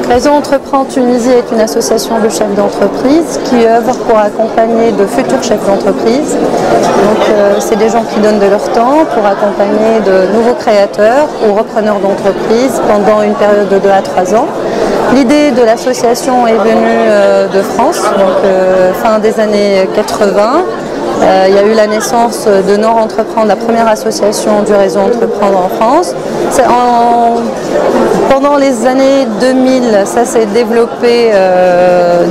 Donc Réseau Entreprend Tunisie est une association de chefs d'entreprise qui œuvre pour accompagner de futurs chefs d'entreprise. Donc c'est des gens qui donnent de leur temps pour accompagner de nouveaux créateurs ou repreneurs d'entreprise pendant une période de 2 à 3 ans. L'idée de l'association est venue de France, donc fin des années 80. Il y a eu la naissance de Nord Entreprendre, la première association du réseau Entreprendre en France. Pendant les années 2000, ça s'est développé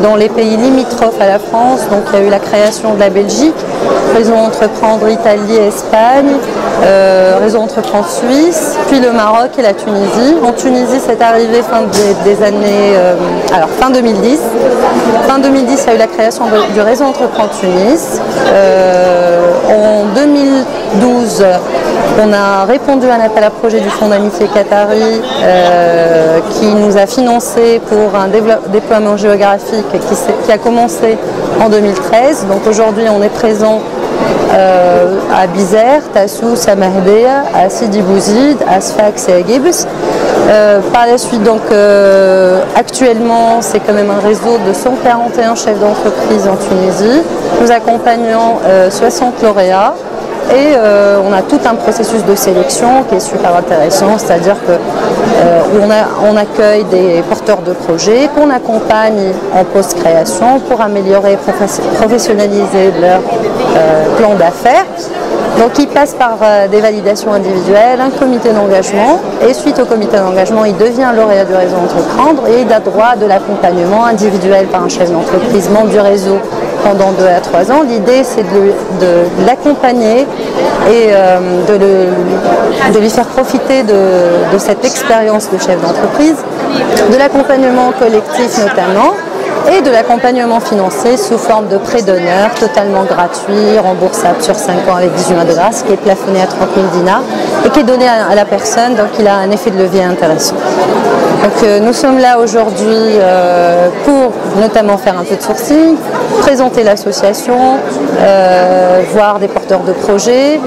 dans les pays limitrophes à la France. Donc il y a eu la création de la Belgique, Réseau Entreprendre Italie, Espagne, Réseau Entreprendre Suisse, puis le Maroc et la Tunisie. En Tunisie, c'est arrivé fin 2010. Fin 2010, il y a eu la création du Réseau Entreprendre Tunis. En 2012, on a répondu à un appel à projet du Fonds d'amitié qatari qui nous a financé pour un déploiement géographique qui a commencé en 2013. Donc aujourd'hui, on est présent à Bizerte, Tassous, Samahdeya, à Sidi Bouzid, à Sfax et à Gibbs. Par la suite, donc, actuellement, c'est quand même un réseau de 141 chefs d'entreprise en Tunisie. Nous accompagnons 60 lauréats et on a tout un processus de sélection qui est super intéressant, c'est-à-dire qu'on accueille des porteurs de projets, qu'on accompagne en post-création pour améliorer et professionnaliser leur plan d'affaires. Donc il passe par des validations individuelles, un comité d'engagement, et suite au comité d'engagement, il devient lauréat du réseau Entreprendre et il a droit de l'accompagnement individuel par un chef d'entreprise membre du réseau pendant 2 à 3 ans. L'idée, c'est de l'accompagner et de lui faire profiter de cette expérience de chef d'entreprise, de l'accompagnement collectif notamment, et de l'accompagnement financier sous forme de prêt d'honneur totalement gratuit, remboursable sur 5 ans avec 18 mois de grâce, qui est plafonné à 30 000 dinars et qui est donné à la personne, donc il a un effet de levier intéressant. Donc nous sommes là aujourd'hui pour notamment faire un peu de sourcing, présenter l'association, voir des porteurs de projets,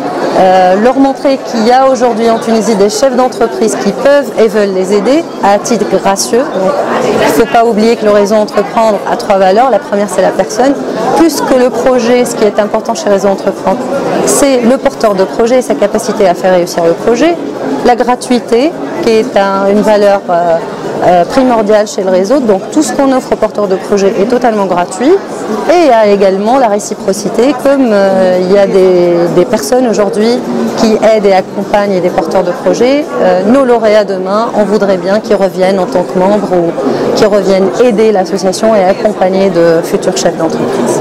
leur montrer qu'il y a aujourd'hui en Tunisie des chefs d'entreprise qui peuvent et veulent les aider à titre gracieux. Donc, il ne faut pas oublier que le réseau Entreprendre a 3 valeurs. La première, c'est la personne. Plus que le projet, ce qui est important chez Réseau Entreprendre, c'est le porteur de projet et sa capacité à faire réussir le projet. La gratuité, qui est une valeur primordiale chez le réseau. Donc tout ce qu'on offre aux porteurs de projet est totalement gratuit. Et il y a également la réciprocité, comme il y a des personnes aujourd'hui qui aident et accompagnent des porteurs de projet. Nos lauréats demain, on voudrait bien qu'ils reviennent en tant que membres ou qu'ils reviennent aider l'association et accompagner de futurs chefs d'entreprise.